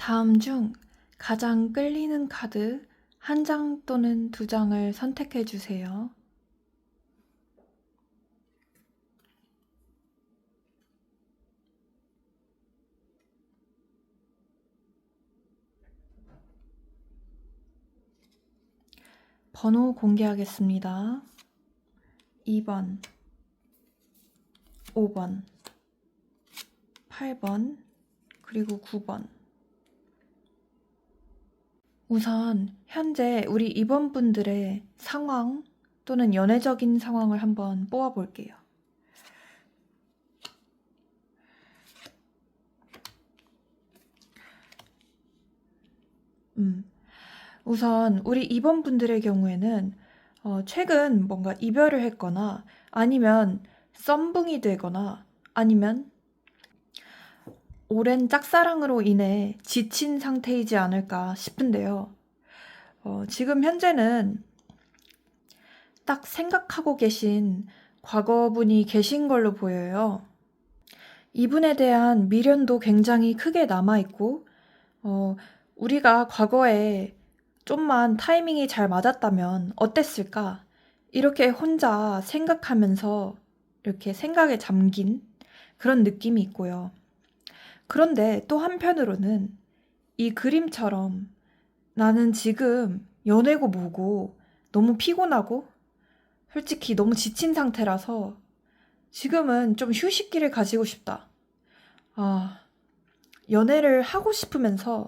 다음 중 가장 끌리는 카드 1장 또는 2장을 선택해 주세요. 번호 공개하겠습니다. 2번, 5번, 8번, 그리고 9번. 우선 현재 우리 입원분들의 상황 또는 연애적인 상황을 한번 뽑아볼게요. 우선 우리 입원분들의 경우에는 최근 뭔가 이별을 했거나 아니면 썸붕이 되거나 아니면 오랜 짝사랑으로 인해 지친 상태이지 않을까 싶은데요. 지금 현재는 딱 생각하고 계신 과거분이 계신 걸로 보여요. 이분에 대한 미련도 굉장히 크게 남아있고, 우리가 과거에 좀만 타이밍이 잘 맞았다면 어땠을까? 이렇게 혼자 생각하면서 이렇게 생각에 잠긴 그런 느낌이 있고요. 그런데 또 한편으로는 이 그림처럼 나는 지금 연애고 뭐고 너무 피곤하고 솔직히 너무 지친 상태라서 지금은 좀 휴식기를 가지고 싶다. 연애를 하고 싶으면서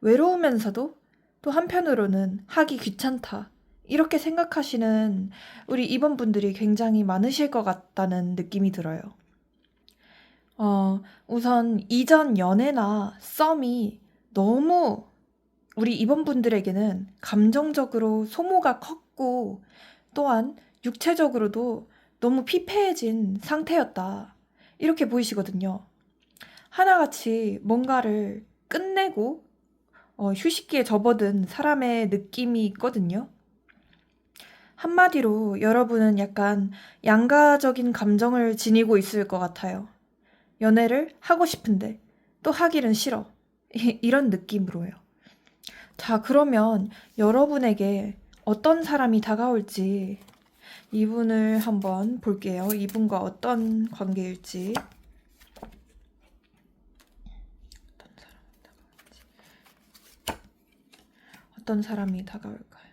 외로우면서도 또 한편으로는 하기 귀찮다. 이렇게 생각하시는 우리 입원분들이 굉장히 많으실 것 같다는 느낌이 들어요. 우선 이전 연애나 썸이 너무 우리 입원분들에게는 감정적으로 소모가 컸고 또한 육체적으로도 너무 피폐해진 상태였다. 이렇게 보이시거든요. 하나같이 뭔가를 끝내고 휴식기에 접어든 사람의 느낌이 있거든요. 한마디로 여러분은 약간 양가적인 감정을 지니고 있을 것 같아요. 연애를 하고 싶은데 또 하기는 싫어. 이런 느낌으로요. 자, 그러면 여러분에게 어떤 사람이 다가올지 이분을 한번 볼게요. 이분과 어떤 관계일지. 어떤 사람이 다가올까요?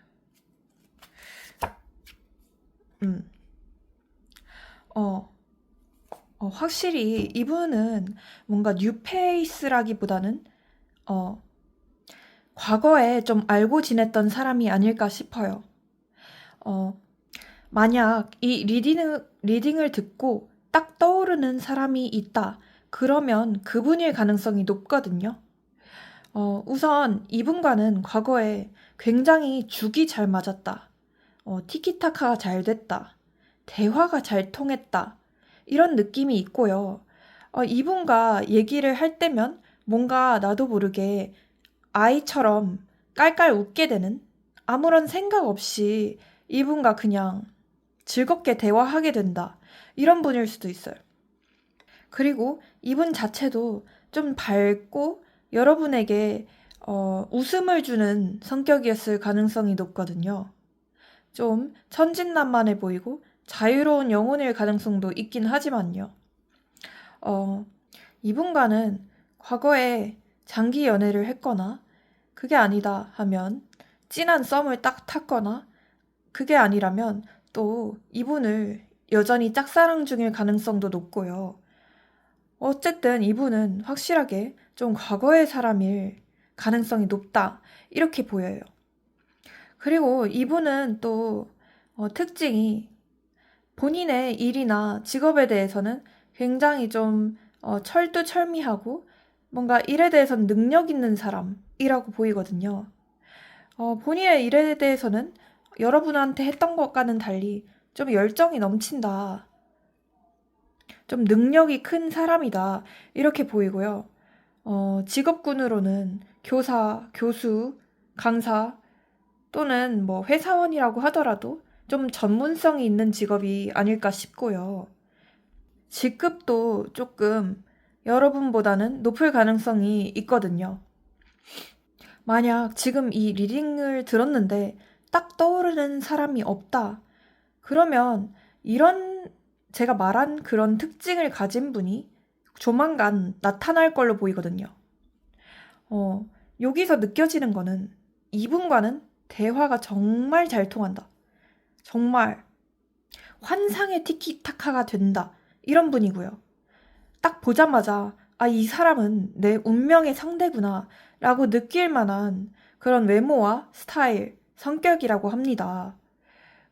확실히 이분은 뭔가 뉴페이스라기보다는 과거에 좀 알고 지냈던 사람이 아닐까 싶어요. 만약 이 리딩을 듣고 딱 떠오르는 사람이 있다. 그러면 그분일 가능성이 높거든요. 우선 이분과는 과거에 굉장히 죽이 잘 맞았다. 티키타카가 잘 됐다. 대화가 잘 통했다. 이런 느낌이 있고요. 이분과 얘기를 할 때면 뭔가 나도 모르게 아이처럼 깔깔 웃게 되는 아무런 생각 없이 이분과 그냥 즐겁게 대화하게 된다. 이런 분일 수도 있어요. 그리고 이분 자체도 좀 밝고 여러분에게 웃음을 주는 성격이었을 가능성이 높거든요. 좀 천진난만해 보이고 자유로운 영혼일 가능성도 있긴 하지만요. 이분과는 과거에 장기 연애를 했거나 그게 아니다 하면 진한 썸을 딱 탔거나 그게 아니라면 또 이분을 여전히 짝사랑 중일 가능성도 높고요. 어쨌든 이분은 확실하게 좀 과거의 사람일 가능성이 높다. 이렇게 보여요. 그리고 이분은 또 특징이 본인의 일이나 직업에 대해서는 굉장히 좀 철두철미하고 뭔가 일에 대해서는 능력 있는 사람이라고 보이거든요. 본인의 일에 대해서는 여러분한테 했던 것과는 달리 좀 열정이 넘친다. 좀 능력이 큰 사람이다. 이렇게 보이고요. 직업군으로는 교사, 교수, 강사 또는 뭐 회사원이라고 하더라도 좀 전문성이 있는 직업이 아닐까 싶고요. 직급도 조금 여러분보다는 높을 가능성이 있거든요. 만약 지금 이 리딩을 들었는데 딱 떠오르는 사람이 없다. 그러면 이런 제가 말한 그런 특징을 가진 분이 조만간 나타날 걸로 보이거든요. 여기서 느껴지는 거는 이분과는 대화가 정말 잘 통한다. 정말 환상의 티키타카가 된다. 이런 분이고요. 딱 보자마자 이 사람은 내 운명의 상대구나 라고 느낄 만한 그런 외모와 스타일, 성격이라고 합니다.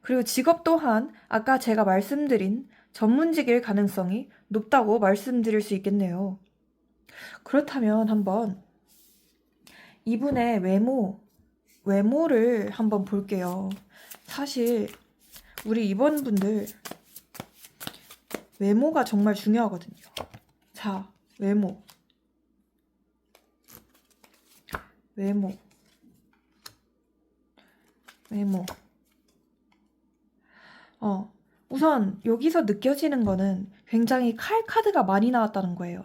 그리고 직업 또한 아까 제가 말씀드린 전문직일 가능성이 높다고 말씀드릴 수 있겠네요. 그렇다면 한번 이분의 외모를 한번 볼게요. 사실 우리 이번 분들 외모가 정말 중요하거든요. 자, 외모. 우선 여기서 느껴지는 거는 굉장히 칼 카드가 많이 나왔다는 거예요.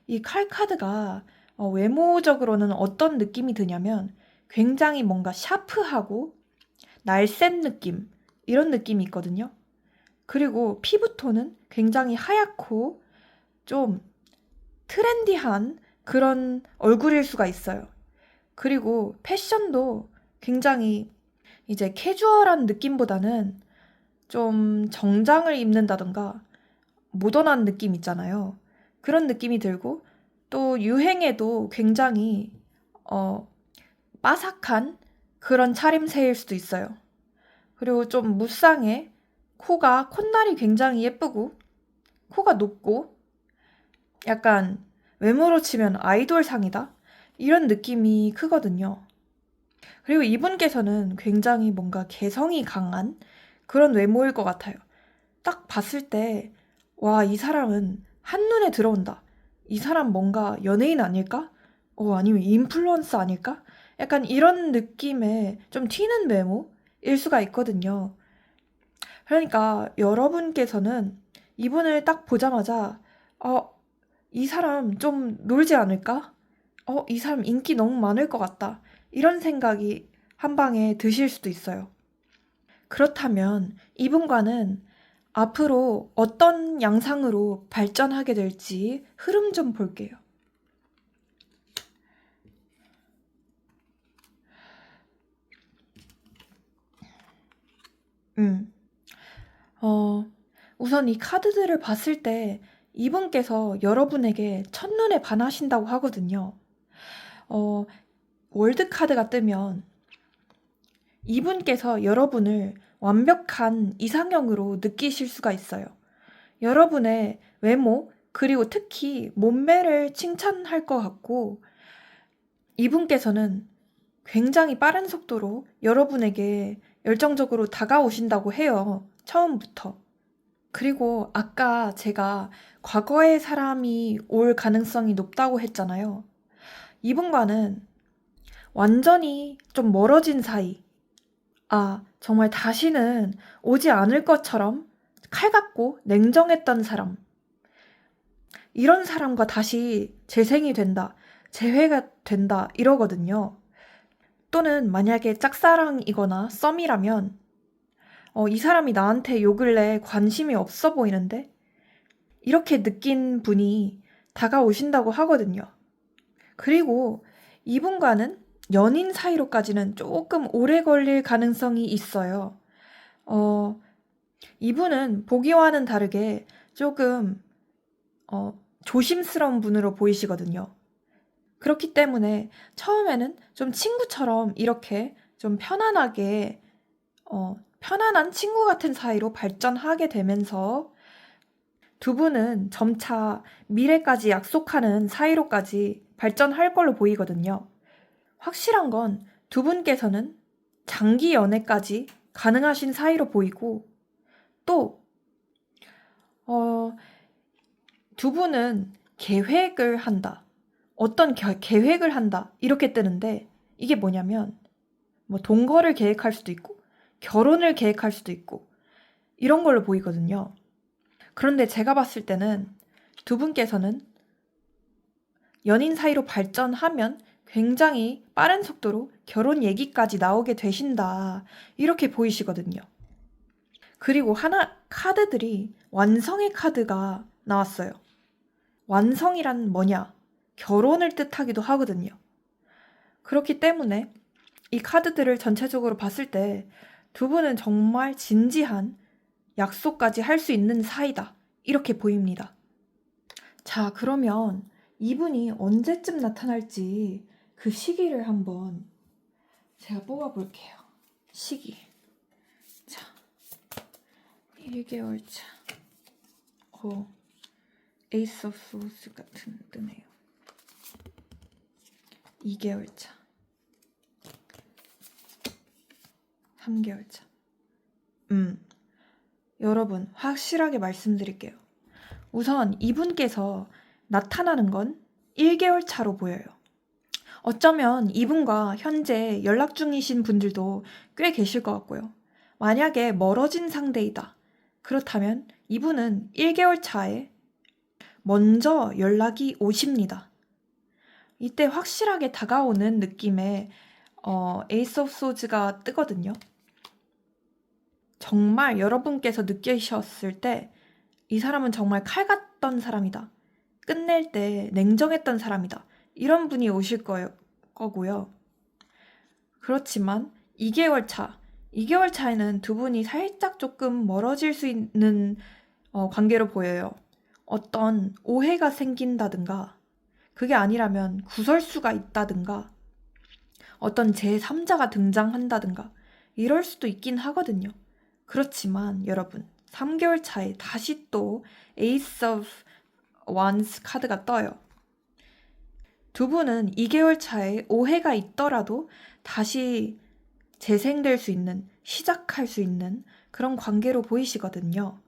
이 칼 카드가 외모적으로는 어떤 느낌이 드냐면 굉장히 뭔가 샤프하고 날쌘 느낌, 이런 느낌이 있거든요. 그리고 피부톤은 굉장히 하얗고 좀 트렌디한 그런 얼굴일 수가 있어요. 그리고 패션도 굉장히 이제 캐주얼한 느낌보다는 좀 정장을 입는다던가 모던한 느낌 있잖아요. 그런 느낌이 들고 또 유행에도 굉장히 빠삭한 그런 차림새일 수도 있어요. 그리고 좀 무쌍해. 콧날이 굉장히 예쁘고 코가 높고 약간 외모로 치면 아이돌상이다? 이런 느낌이 크거든요. 그리고 이분께서는 굉장히 뭔가 개성이 강한 그런 외모일 것 같아요. 딱 봤을 때, 와, 이 사람은 한눈에 들어온다. 이 사람 뭔가 연예인 아닐까? 아니면 인플루언서 아닐까? 약간 이런 느낌의 좀 튀는 외모일 수가 있거든요. 그러니까 여러분께서는 이분을 딱 보자마자, 이 사람 좀 놀지 않을까? 이 사람 인기 너무 많을 것 같다. 이런 생각이 한 방에 드실 수도 있어요. 그렇다면 이분과는 앞으로 어떤 양상으로 발전하게 될지 흐름 좀 볼게요. 우선 이 카드들을 봤을 때 이분께서 여러분에게 첫눈에 반하신다고 하거든요. 월드 카드가 뜨면 이분께서 여러분을 완벽한 이상형으로 느끼실 수가 있어요. 여러분의 외모, 그리고 특히 몸매를 칭찬할 것 같고, 이분께서는 굉장히 빠른 속도로 여러분에게 열정적으로 다가오신다고 해요. 처음부터. 그리고 아까 제가 과거의 사람이 올 가능성이 높다고 했잖아요. 이분과는 완전히 좀 멀어진 사이. 정말 다시는 오지 않을 것처럼 칼같고 냉정했던 사람. 이런 사람과 다시 재생이 된다, 재회가 된다, 이러거든요. 또는 만약에 짝사랑이거나 썸이라면, 이 사람이 나한테 요 근래 관심이 없어 보이는데? 이렇게 느낀 분이 다가오신다고 하거든요. 그리고 이분과는 연인 사이로까지는 조금 오래 걸릴 가능성이 있어요. 이분은 보기와는 다르게 조금 조심스러운 분으로 보이시거든요. 그렇기 때문에 처음에는 좀 친구처럼 이렇게 좀 편안하게 편안한 친구 같은 사이로 발전하게 되면서 두 분은 점차 미래까지 약속하는 사이로까지 발전할 걸로 보이거든요. 확실한 건 두 분께서는 장기 연애까지 가능하신 사이로 보이고, 또 두 분은 계획을 한다. 어떤 계획을 한다. 이렇게 뜨는데, 이게 뭐냐면 뭐 동거를 계획할 수도 있고 결혼을 계획할 수도 있고 이런 걸로 보이거든요. 그런데 제가 봤을 때는 두 분께서는 연인 사이로 발전하면 굉장히 빠른 속도로 결혼 얘기까지 나오게 되신다. 이렇게 보이시거든요. 그리고 카드들이 완성의 카드가 나왔어요. 완성이란 뭐냐? 결혼을 뜻하기도 하거든요. 그렇기 때문에 이 카드들을 전체적으로 봤을 때 두 분은 정말 진지한 약속까지 할 수 있는 사이다. 이렇게 보입니다. 자, 그러면 이분이 언제쯤 나타날지 그 시기를 한번 제가 뽑아볼게요. 시기. 자, 1개월 차. 에이스 오브 소스 같은 뜨네요. 2개월 차. 3개월 차. 여러분, 확실하게 말씀드릴게요. 우선 이분께서 나타나는 건 1개월 차로 보여요. 어쩌면 이분과 현재 연락 중이신 분들도 꽤 계실 것 같고요. 만약에 멀어진 상대이다. 그렇다면 이분은 1개월 차에 먼저 연락이 오십니다. 이때 확실하게 다가오는 느낌의 에이스 오브 소즈가 뜨거든요. 정말 여러분께서 느끼셨을 때 이 사람은 정말 칼 같던 사람이다. 끝낼 때 냉정했던 사람이다. 이런 분이 오실 거고요. 그렇지만 2개월 차에는 두 분이 살짝 조금 멀어질 수 있는 관계로 보여요. 어떤 오해가 생긴다든가, 그게 아니라면 구설수가 있다든가, 어떤 제3자가 등장한다든가, 이럴 수도 있긴 하거든요. 그렇지만 여러분, 3개월 차에 다시 또 에이스 오브 원스 카드가 떠요. 두 분은 2개월 차에 오해가 있더라도 다시 재생될 수 있는, 시작할 수 있는 그런 관계로 보이시거든요.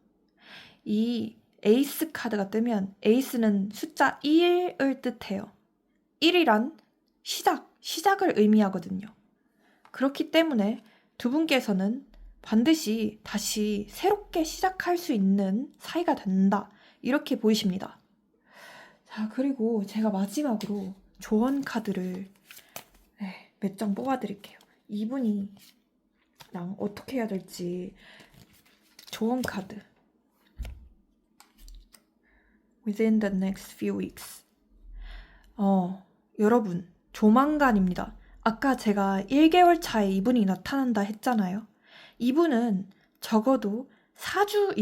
이 에이스 카드가 뜨면 에이스는 숫자 1을 뜻해요. 1이란 시작을 의미하거든요. 그렇기 때문에 두 분께서는 반드시 다시 새롭게 시작할 수 있는 사이가 된다. 이렇게 보이십니다. 자, 그리고 제가 마지막으로 조언 카드를 몇 장 뽑아드릴게요. 이분이랑 어떻게 해야 될지 조언 카드. Within the next few weeks. 여러분, 조만간입니다. 아까 제가 1개월 차에 이분이 나타난다 했잖아요. 이분은 적어도 4주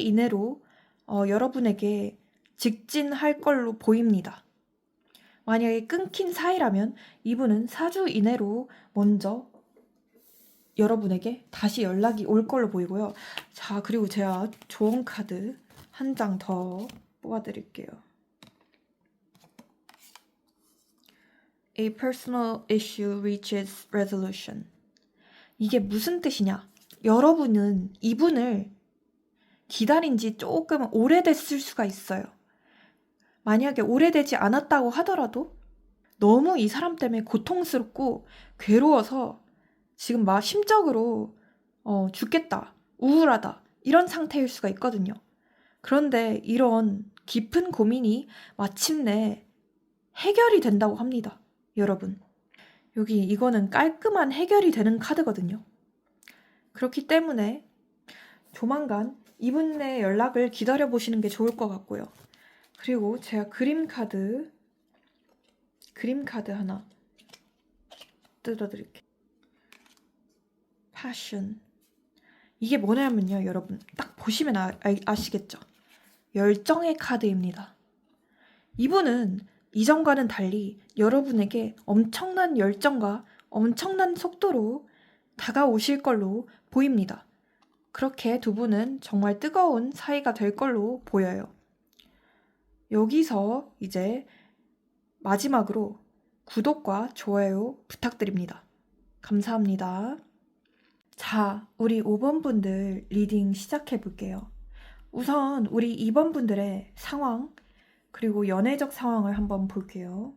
이내로 여러분에게 직진할 걸로 보입니다. 만약에 끊긴 사이라면 이분은 4주 이내로 먼저 여러분에게 다시 연락이 올 걸로 보이고요. 자, 그리고 제가 조언 카드 한 장 더 뽑아드릴게요. A personal issue reaches resolution. 이게 무슨 뜻이냐? 여러분은 이분을 기다린 지 조금 오래됐을 수가 있어요. 만약에 오래되지 않았다고 하더라도 너무 이 사람 때문에 고통스럽고 괴로워서 지금 막 심적으로 죽겠다, 우울하다 이런 상태일 수가 있거든요. 그런데 이런 깊은 고민이 마침내 해결이 된다고 합니다. 여러분, 이거는 깔끔한 해결이 되는 카드거든요. 그렇기 때문에 조만간 이분의 연락을 기다려보시는 게 좋을 것 같고요. 그리고 제가 그림 카드 하나 뜯어드릴게요. Passion. 이게 뭐냐면요, 여러분. 딱 보시면 아시겠죠? 열정의 카드입니다. 이분은 이전과는 달리 여러분에게 엄청난 열정과 엄청난 속도로 다가오실 걸로 보입니다. 그렇게 두 분은 정말 뜨거운 사이가 될 걸로 보여요. 여기서 이제 마지막으로 구독과 좋아요 부탁드립니다. 감사합니다. 자, 우리 5번 분들 리딩 시작해 볼게요. 우선 우리 2번 분들의 상황, 그리고 연애적 상황을 한번 볼게요.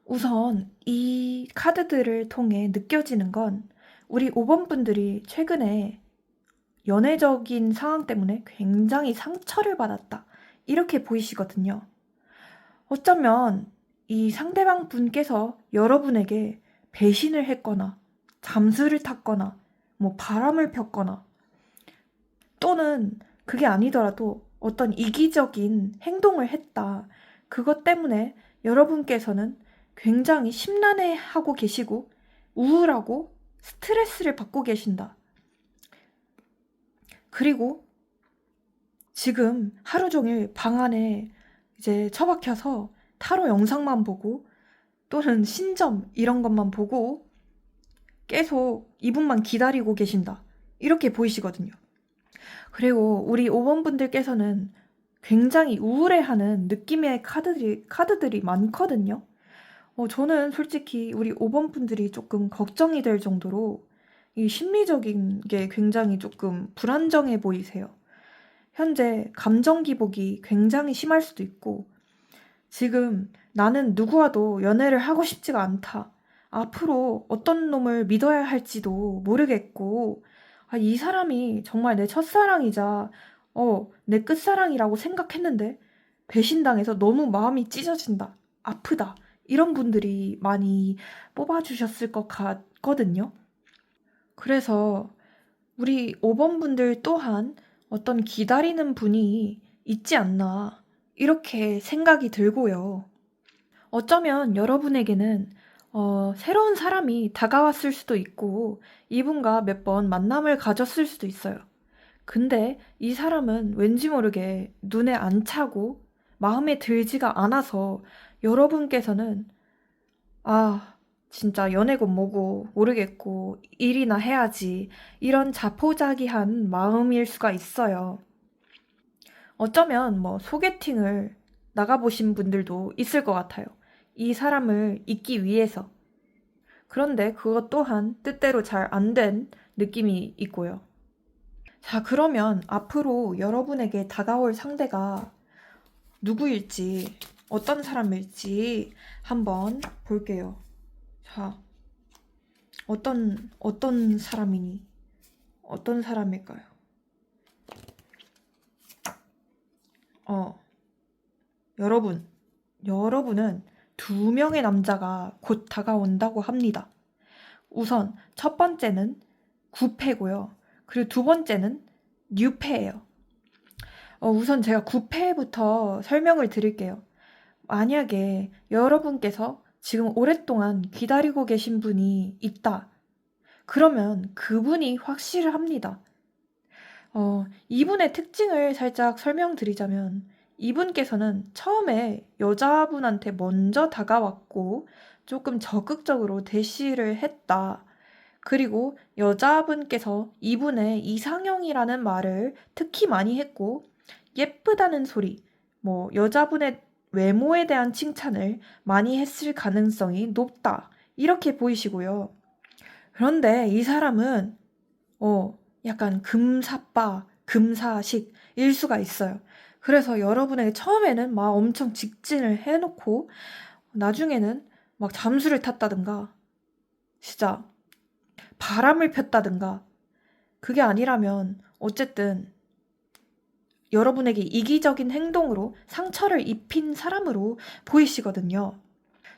우선 이 카드들을 통해 느껴지는 건 우리 5번 분들이 최근에 연애적인 상황 때문에 굉장히 상처를 받았다. 이렇게 보이시거든요. 어쩌면 이 상대방 분께서 여러분에게 배신을 했거나 잠수를 탔거나 뭐 바람을 폈거나 또는 그게 아니더라도 어떤 이기적인 행동을 했다. 그것 때문에 여러분께서는 굉장히 심란해하고 계시고 우울하고 스트레스를 받고 계신다. 그리고 지금 하루 종일 방 안에 이제 처박혀서 타로 영상만 보고 또는 신점 이런 것만 보고 계속 이분만 기다리고 계신다. 이렇게 보이시거든요. 그리고 우리 5번 분들께서는 굉장히 우울해하는 느낌의 카드들이 많거든요. 저는 솔직히 우리 5번 분들이 조금 걱정이 될 정도로 이 심리적인 게 굉장히 조금 불안정해 보이세요. 현재 감정 기복이 굉장히 심할 수도 있고, 지금 나는 누구와도 연애를 하고 싶지가 않다. 앞으로 어떤 놈을 믿어야 할지도 모르겠고, 이 사람이 정말 내 첫사랑이자, 내 끝사랑이라고 생각했는데, 배신당해서 너무 마음이 찢어진다. 아프다. 이런 분들이 많이 뽑아주셨을 것 같거든요. 그래서 우리 5번 분들 또한 어떤 기다리는 분이 있지 않나, 이렇게 생각이 들고요. 어쩌면 여러분에게는 새로운 사람이 다가왔을 수도 있고, 이분과 몇 번 만남을 가졌을 수도 있어요. 근데 이 사람은 왠지 모르게 눈에 안 차고 마음에 들지가 않아서 여러분께서는 진짜 연애고 뭐고 모르겠고 일이나 해야지, 이런 자포자기한 마음일 수가 있어요. 어쩌면 뭐 소개팅을 나가보신 분들도 있을 것 같아요. 이 사람을 잊기 위해서. 그런데 그것 또한 뜻대로 잘 안 된 느낌이 있고요. 자, 그러면 앞으로 여러분에게 다가올 상대가 누구일지, 어떤 사람일지 한번 볼게요. 자, 어떤 사람이니? 어떤 사람일까요? 여러분은 2명의 남자가 곧 다가온다고 합니다. 우선 첫 번째는 구패고요. 그리고 두 번째는 뉴패예요. 우선 제가 구패부터 설명을 드릴게요. 만약에 여러분께서 지금 오랫동안 기다리고 계신 분이 있다. 그러면 그분이 확실합니다. 이분의 특징을 살짝 설명드리자면, 이분께서는 처음에 여자분한테 먼저 다가왔고 조금 적극적으로 대시를 했다. 그리고 여자분께서 이분의 이상형이라는 말을 특히 많이 했고, 예쁘다는 소리, 뭐 여자분의 외모에 대한 칭찬을 많이 했을 가능성이 높다. 이렇게 보이시고요. 그런데 이 사람은 약간 금사빠, 금사식일 수가 있어요. 그래서 여러분에게 처음에는 막 엄청 직진을 해놓고 나중에는 막 잠수를 탔다든가 진짜 바람을 폈다든가, 그게 아니라면 어쨌든 여러분에게 이기적인 행동으로 상처를 입힌 사람으로 보이시거든요.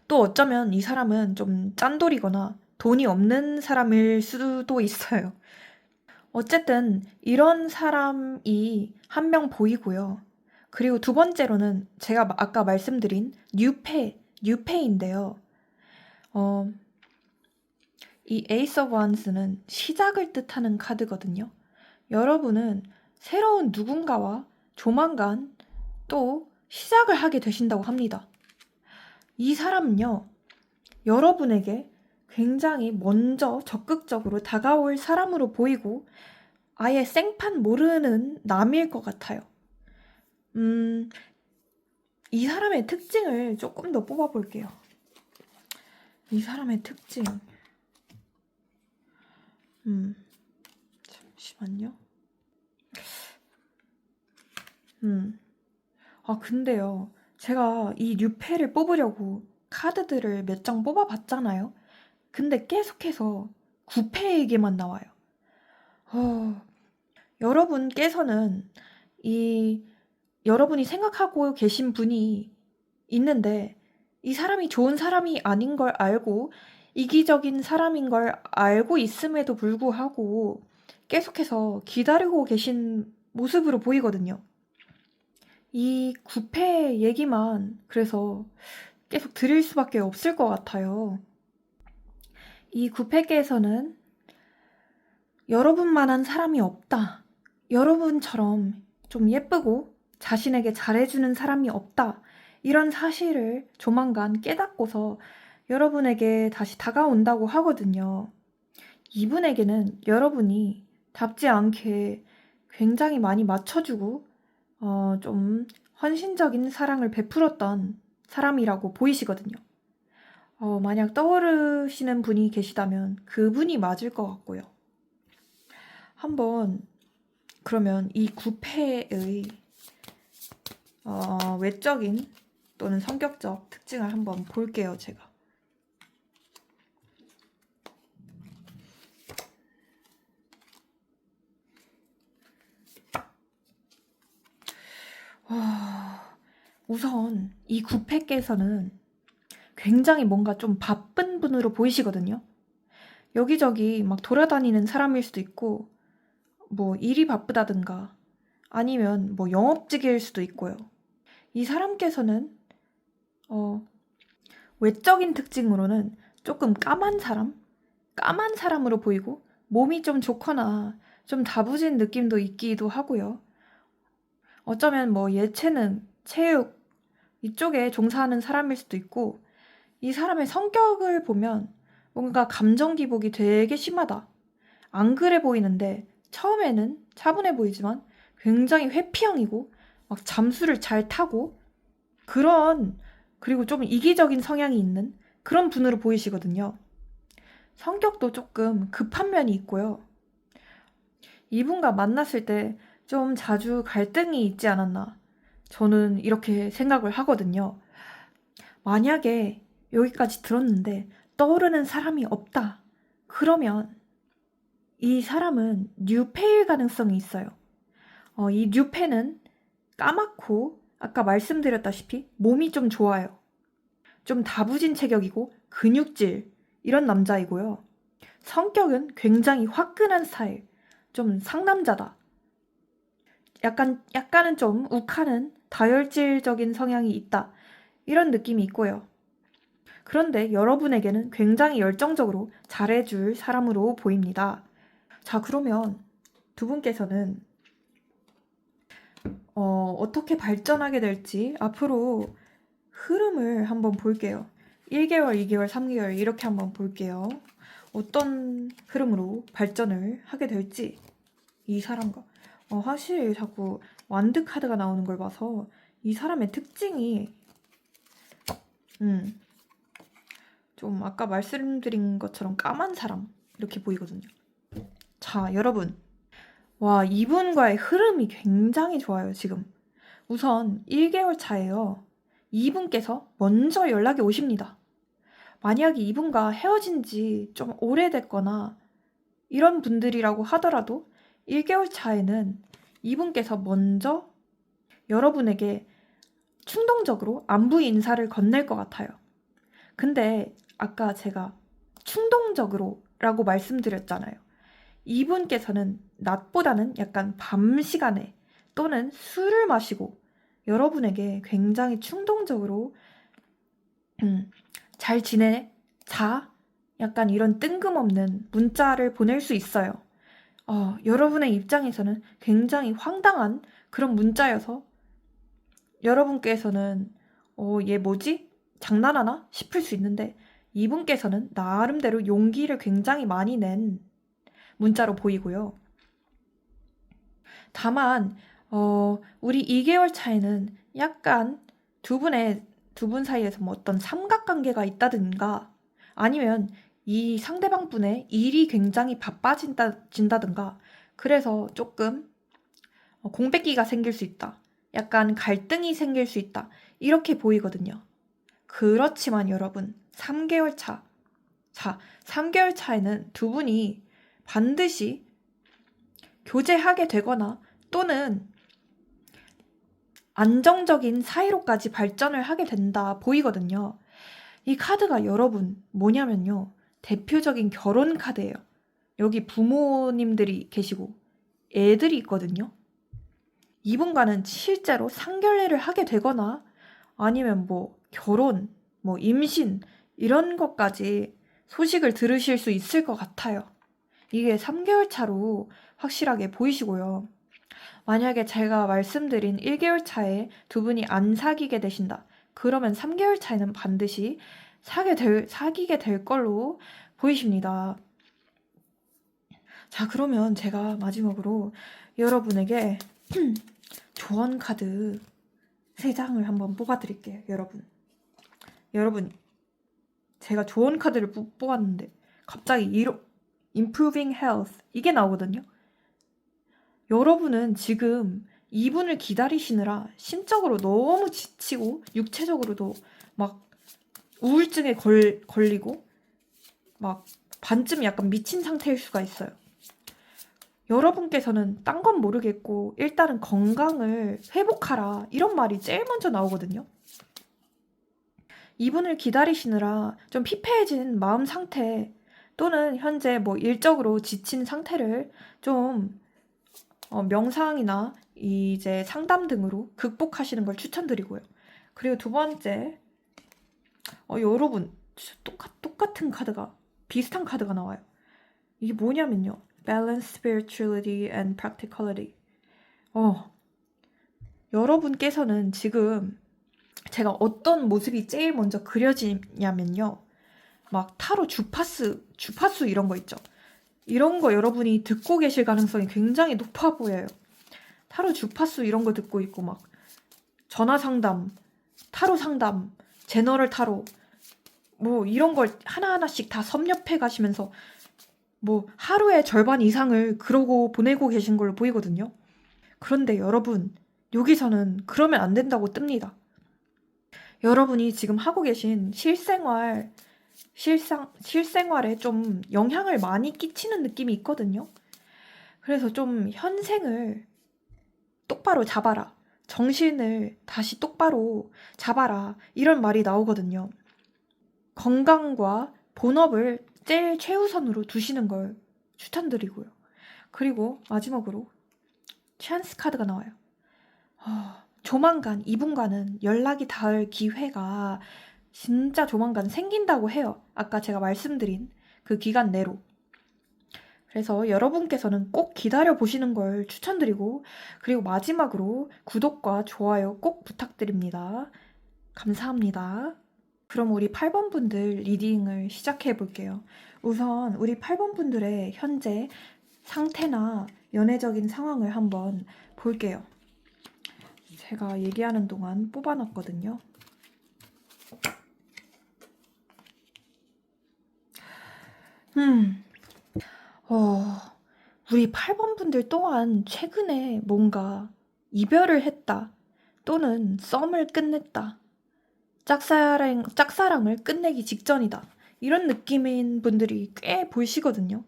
또 어쩌면 이 사람은 좀 짠돌이거나 돈이 없는 사람일 수도 있어요. 어쨌든 이런 사람이 한 명 보이고요. 그리고 두 번째로는 제가 아까 말씀드린 뉴페인데요. 이 에이스 오브 원스는 시작을 뜻하는 카드거든요. 여러분은 새로운 누군가와 조만간 또 시작을 하게 되신다고 합니다. 이 사람은요, 여러분에게 굉장히 먼저 적극적으로 다가올 사람으로 보이고 아예 생판 모르는 남일 것 같아요. 이 사람의 특징을 조금 더 뽑아볼게요. 이 사람의 특징. 잠시만요. 근데요. 제가 이 뉴페를 뽑으려고 카드들을 몇 장 뽑아봤잖아요. 근데 계속해서 9패 얘기만 나와요. 여러분께서는 여러분이 생각하고 계신 분이 있는데 이 사람이 좋은 사람이 아닌 걸 알고 이기적인 사람인 걸 알고 있음에도 불구하고 계속해서 기다리고 계신 모습으로 보이거든요. 이 구패 얘기만 그래서 계속 드릴 수밖에 없을 것 같아요. 이 구패께서는 여러분만한 사람이 없다. 여러분처럼 좀 예쁘고 자신에게 잘해주는 사람이 없다. 이런 사실을 조만간 깨닫고서 여러분에게 다시 다가온다고 하거든요. 이분에게는 여러분이 답지 않게 굉장히 많이 맞춰주고 좀 헌신적인 사랑을 베풀었던 사람이라고 보이시거든요. 만약 떠오르시는 분이 계시다면 그분이 맞을 것 같고요. 한번 그러면 이 구패의 외적인 또는 성격적 특징을 한번 볼게요, 제가. 우선 이 구패께서는 굉장히 뭔가 좀 바쁜 분으로 보이시거든요. 여기저기 막 돌아다니는 사람일 수도 있고 뭐 일이 바쁘다든가 아니면 뭐 영업직일 수도 있고요. 이 사람께서는 외적인 특징으로는 조금 까만 사람으로 보이고 몸이 좀 좋거나 좀 다부진 느낌도 있기도 하고요. 어쩌면 뭐 예체능, 체육 이쪽에 종사하는 사람일 수도 있고 이 사람의 성격을 보면 뭔가 감정 기복이 되게 심하다. 안 그래 보이는데 처음에는 차분해 보이지만 굉장히 회피형이고 막 잠수를 잘 타고 그리고 좀 이기적인 성향이 있는 그런 분으로 보이시거든요. 성격도 조금 급한 면이 있고요. 이분과 만났을 때 좀 자주 갈등이 있지 않았나. 저는 이렇게 생각을 하거든요. 만약에 여기까지 들었는데 떠오르는 사람이 없다. 그러면 이 사람은 뉴페일 가능성이 있어요. 이 뉴페는 까맣고 아까 말씀드렸다시피 몸이 좀 좋아요. 좀 다부진 체격이고 근육질 이런 남자이고요. 성격은 굉장히 화끈한 스타일. 좀 상남자다. 약간은 좀 욱하는 다혈질적인 성향이 있다. 이런 느낌이 있고요. 그런데 여러분에게는 굉장히 열정적으로 잘해줄 사람으로 보입니다. 자, 그러면 두 분께서는 어떻게 발전하게 될지 앞으로 흐름을 한번 볼게요. 1개월, 2개월, 3개월 이렇게 한번 볼게요. 어떤 흐름으로 발전을 하게 될지 이 사람과 사실 자꾸 완드 카드가 나오는 걸 봐서 이 사람의 특징이 좀 아까 말씀드린 것처럼 까만 사람 이렇게 보이거든요. 자, 여러분. 와, 이분과의 흐름이 굉장히 좋아요, 지금. 우선 1개월 차예요. 이분께서 먼저 연락이 오십니다. 만약에 이분과 헤어진 지 좀 오래됐거나 이런 분들이라고 하더라도 1개월 차에는 이분께서 먼저 여러분에게 충동적으로 안부 인사를 건넬 것 같아요. 근데 아까 제가 충동적으로 라고 말씀드렸잖아요. 이분께서는 낮보다는 약간 밤 시간에 또는 술을 마시고 여러분에게 굉장히 충동적으로 잘 지내? 자? 약간 이런 뜬금없는 문자를 보낼 수 있어요. 여러분의 입장에서는 굉장히 황당한 그런 문자여서 여러분께서는 얘 뭐지? 장난하나? 싶을 수 있는데 이분께서는 나름대로 용기를 굉장히 많이 낸 문자로 보이고요. 다만 우리 2개월 차에는 약간 두 분 사이에서 뭐 어떤 삼각관계가 있다든가 아니면 이 상대방 분의 일이 굉장히 바빠진다든가 그래서 조금 공백기가 생길 수 있다. 약간 갈등이 생길 수 있다. 이렇게 보이거든요. 그렇지만 여러분 3개월 차. 자, 3개월 차에는 두 분이 반드시 교제하게 되거나 또는 안정적인 사이로까지 발전을 하게 된다 보이거든요. 이 카드가 여러분 뭐냐면요. 대표적인 결혼 카드예요. 여기 부모님들이 계시고 애들이 있거든요. 이분과는 실제로 상견례를 하게 되거나 아니면 뭐 결혼, 뭐 임신 이런 것까지 소식을 들으실 수 있을 것 같아요. 이게 3개월 차로 확실하게 보이시고요. 만약에 제가 말씀드린 1개월 차에 두 분이 안 사귀게 되신다. 그러면 3개월 차에는 반드시 사귀게 될 걸로 보이십니다. 자, 그러면 제가 마지막으로 여러분에게 조언 카드 3장을 한번 뽑아드릴게요. 여러분 제가 조언 카드를 뽑았는데 갑자기 Improving Health 이게 나오거든요. 여러분은 지금 이분을 기다리시느라 심적으로 너무 지치고 육체적으로도 막 우울증에 걸리고 막 반쯤 약간 미친 상태일 수가 있어요. 여러분께서는 딴 건 모르겠고 일단은 건강을 회복하라 이런 말이 제일 먼저 나오거든요. 이분을 기다리시느라 좀 피폐해진 마음 상태 또는 현재 뭐 일적으로 지친 상태를 좀 명상이나 이제 상담 등으로 극복하시는 걸 추천드리고요. 그리고 두 번째, 여러분 똑같은 카드가 비슷한 카드가 나와요. 이게 뭐냐면요. Balance, Spirituality and Practicality. 여러분께서는 지금 제가 어떤 모습이 제일 먼저 그려지냐면요. 막 타로 주파수 이런 거 있죠. 이런 거 여러분이 듣고 계실 가능성이 굉장히 높아 보여요. 타로 주파수 이런 거 듣고 있고 막 전화 상담, 타로 상담, 제너럴 타로 뭐 이런 걸 하나하나씩 다 섭렵해 가시면서 뭐 하루의 절반 이상을 그러고 보내고 계신 걸로 보이거든요. 그런데 여러분 여기서는 그러면 안 된다고 뜹니다. 여러분이 지금 하고 계신 실생활에 좀 영향을 많이 끼치는 느낌이 있거든요. 그래서 좀 현생을 똑바로 잡아라. 정신을 다시 똑바로 잡아라. 이런 말이 나오거든요. 건강과 본업을 제일 최우선으로 두시는 걸 추천드리고요. 그리고 마지막으로 찬스 카드가 나와요. 조만간 이분과는 연락이 닿을 기회가 진짜 조만간 생긴다고 해요. 아까 제가 말씀드린 그 기간 내로. 그래서 여러분께서는 꼭 기다려 보시는 걸 추천드리고 그리고 마지막으로 구독과 좋아요 꼭 부탁드립니다. 감사합니다. 그럼 우리 8번 분들 리딩을 시작해 볼게요. 우선 우리 8번 분들의 현재 상태나 연애적인 상황을 한번 볼게요. 제가 얘기하는 동안 뽑아놨거든요. 우리 8번 분들 또한 최근에 뭔가 이별을 했다 또는 썸을 끝냈다 짝사랑을 끝내기 직전이다 이런 느낌인 분들이 꽤 보이시거든요.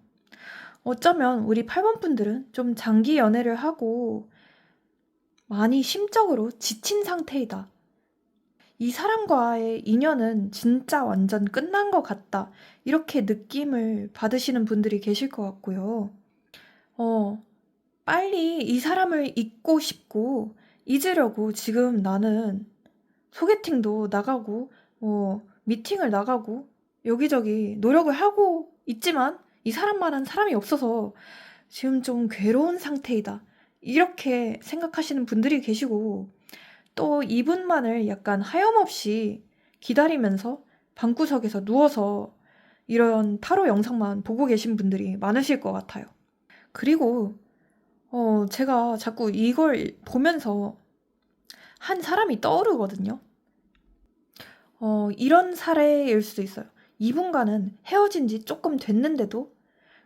어쩌면 우리 8번 분들은 좀 장기 연애를 하고 많이 심적으로 지친 상태이다. 이 사람과의 인연은 진짜 완전 끝난 것 같다. 이렇게 느낌을 받으시는 분들이 계실 것 같고요. 빨리 이 사람을 잊고 싶고 잊으려고 지금 나는 소개팅도 나가고 미팅을 나가고 여기저기 노력을 하고 있지만 이 사람만한 사람이 없어서 지금 좀 괴로운 상태이다. 이렇게 생각하시는 분들이 계시고 또 이분만을 약간 하염없이 기다리면서 방구석에서 누워서 이런 타로 영상만 보고 계신 분들이 많으실 것 같아요. 그리고 제가 자꾸 이걸 보면서 한 사람이 떠오르거든요. 이런 사례일 수도 있어요. 이분과는 헤어진 지 조금 됐는데도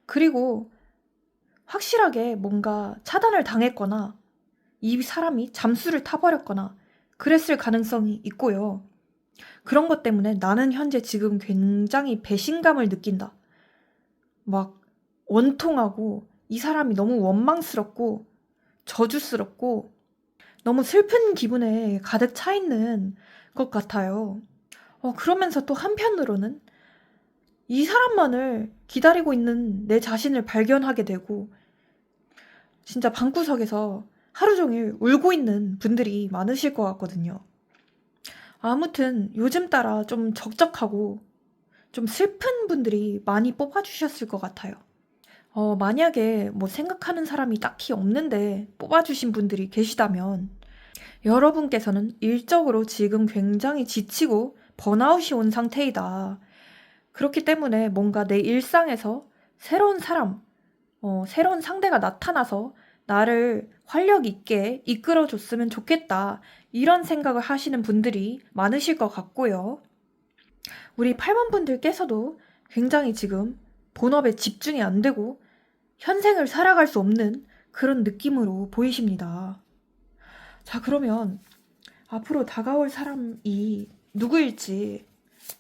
그리고 확실하게 뭔가 차단을 당했거나 이 사람이 잠수를 타버렸거나 그랬을 가능성이 있고요. 그런 것 때문에 나는 현재 지금 굉장히 배신감을 느낀다. 막 원통하고 이 사람이 너무 원망스럽고 저주스럽고 너무 슬픈 기분에 가득 차 있는 것 같아요. 그러면서 또 한편으로는 이 사람만을 기다리고 있는 내 자신을 발견하게 되고 진짜 방구석에서 하루 종일 울고 있는 분들이 많으실 것 같거든요. 아무튼 요즘 따라 좀 적적하고 좀 슬픈 분들이 많이 뽑아주셨을 것 같아요. 만약에 뭐 생각하는 사람이 딱히 없는데 뽑아주신 분들이 계시다면 여러분께서는 일적으로 지금 굉장히 지치고 번아웃이 온 상태이다. 그렇기 때문에 뭔가 내 일상에서 새로운 사람, 새로운 상대가 나타나서 나를 활력 있게 이끌어줬으면 좋겠다. 이런 생각을 하시는 분들이 많으실 것 같고요. 우리 8번 분들께서도 굉장히 지금 본업에 집중이 안 되고 현생을 살아갈 수 없는 그런 느낌으로 보이십니다. 자, 그러면 앞으로 다가올 사람이 누구일지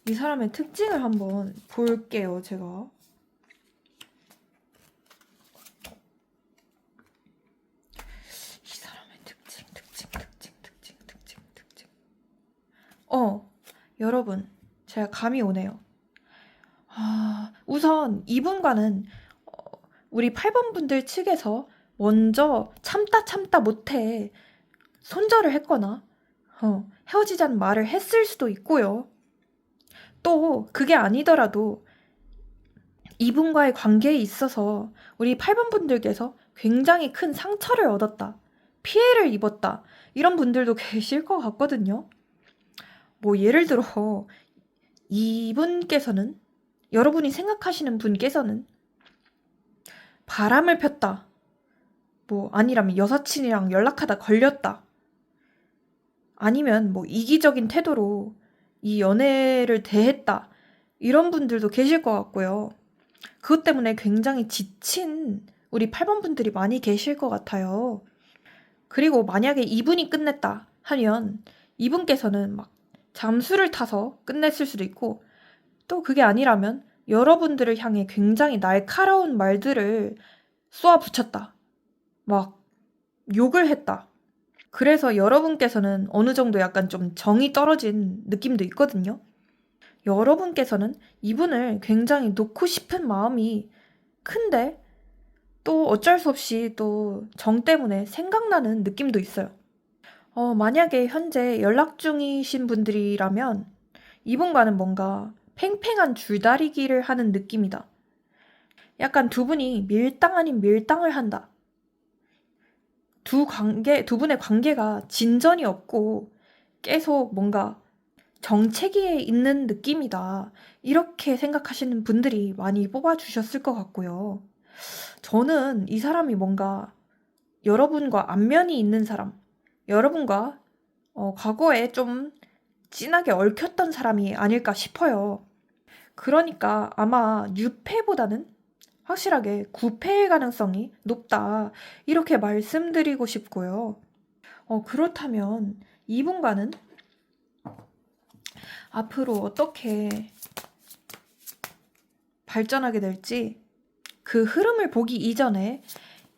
이 사람의 특징을 한번 볼게요, 제가. 이 사람의 특징. 여러분, 제가 감이 오네요. 우선 이분과는 우리 8번 분들 측에서 먼저 참다 못해 손절을 했거나 헤어지자는 말을 했을 수도 있고요. 또 그게 아니더라도 이분과의 관계에 있어서 우리 8번 분들께서 굉장히 큰 상처를 얻었다, 피해를 입었다, 이런 분들도 계실 것 같거든요. 뭐 예를 들어 이분께서는, 여러분이 생각하시는 분께서는 바람을 폈다, 뭐 아니라면 여사친이랑 연락하다 걸렸다, 아니면 뭐 이기적인 태도로 이 연애를 대했다, 이런 분들도 계실 것 같고요. 그것 때문에 굉장히 지친 우리 8번 분들이 많이 계실 것 같아요. 그리고 만약에 이분이 끝냈다 하면 이분께서는 막 잠수를 타서 끝냈을 수도 있고, 또 그게 아니라면 여러분들을 향해 굉장히 날카로운 말들을 쏘아붙였다, 막 욕을 했다. 그래서 여러분께서는 어느 정도 약간 좀 정이 떨어진 느낌도 있거든요. 여러분께서는 이분을 굉장히 놓고 싶은 마음이 큰데 또 어쩔 수 없이 또 정 때문에 생각나는 느낌도 있어요. 만약에 현재 연락 중이신 분들이라면 이분과는 뭔가 팽팽한 줄다리기를 하는 느낌이다. 약간 두 분이 밀당 아닌 밀당을 한다. 두 분의 관계가 진전이 없고 계속 뭔가 정체기에 있는 느낌이다. 이렇게 생각하시는 분들이 많이 뽑아주셨을 것 같고요. 저는 이 사람이 뭔가 여러분과 안면이 있는 사람, 여러분과 과거에 좀 진하게 얽혔던 사람이 아닐까 싶어요. 그러니까 아마 뉴패보다는 확실하게 구패일 가능성이 높다, 이렇게 말씀드리고 싶고요. 그렇다면 이분과는 앞으로 어떻게 발전하게 될지 그 흐름을 보기 이전에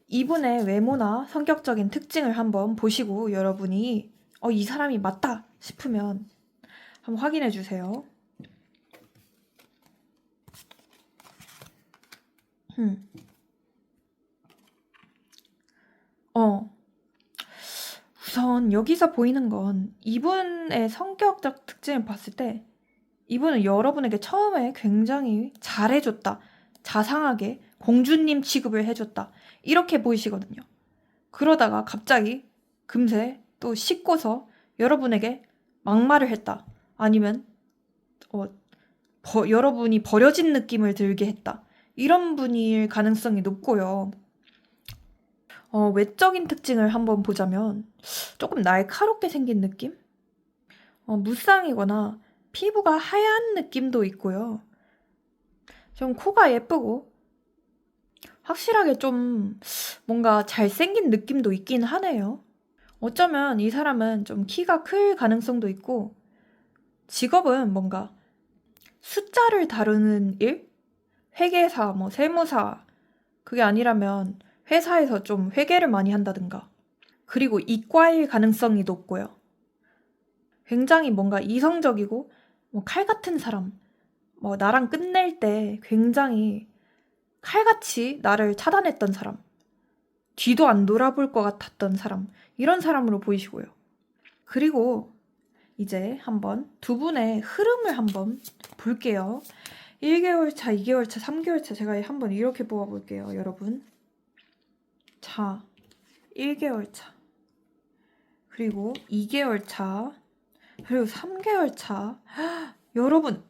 이분의 외모나 성격적인 특징을 한번 보시고 여러분이 이 사람이 맞다 싶으면 한번 확인해 주세요. 우선 여기서 보이는 건 이분의 성격적 특징을 봤을 때 이분은 여러분에게 처음에 굉장히 잘해줬다, 자상하게 공주님 취급을 해줬다, 이렇게 보이시거든요. 그러다가 갑자기 금세 또 씻고서 여러분에게 막말을 했다, 아니면 여러분이 버려진 느낌을 들게 했다, 이런 분일 가능성이 높고요. 외적인 특징을 한번 보자면 조금 날카롭게 생긴 느낌? 무쌍이거나 피부가 하얀 느낌도 있고요. 좀 코가 예쁘고 확실하게 좀 뭔가 잘생긴 느낌도 있긴 하네요. 어쩌면 이 사람은 좀 키가 클 가능성도 있고 직업은 뭔가 숫자를 다루는 일? 회계사, 뭐 세무사, 그게 아니라면 회사에서 좀 회계를 많이 한다든가. 그리고 이과일 가능성이 높고요. 굉장히 뭔가 이성적이고 칼 같은 사람, 나랑 끝낼 때 굉장히 칼같이 나를 차단했던 사람, 뒤도 안 돌아볼 것 같았던 사람, 이런 사람으로 보이시고요. 그리고 이제 한번 두 분의 흐름을 한번 볼게요. 1개월 차, 2개월 차, 3개월 차 제가 한번 이렇게 뽑아볼게요, 여러분. 자, 1개월 차, 그리고 2개월 차, 그리고 3개월 차. 여러분,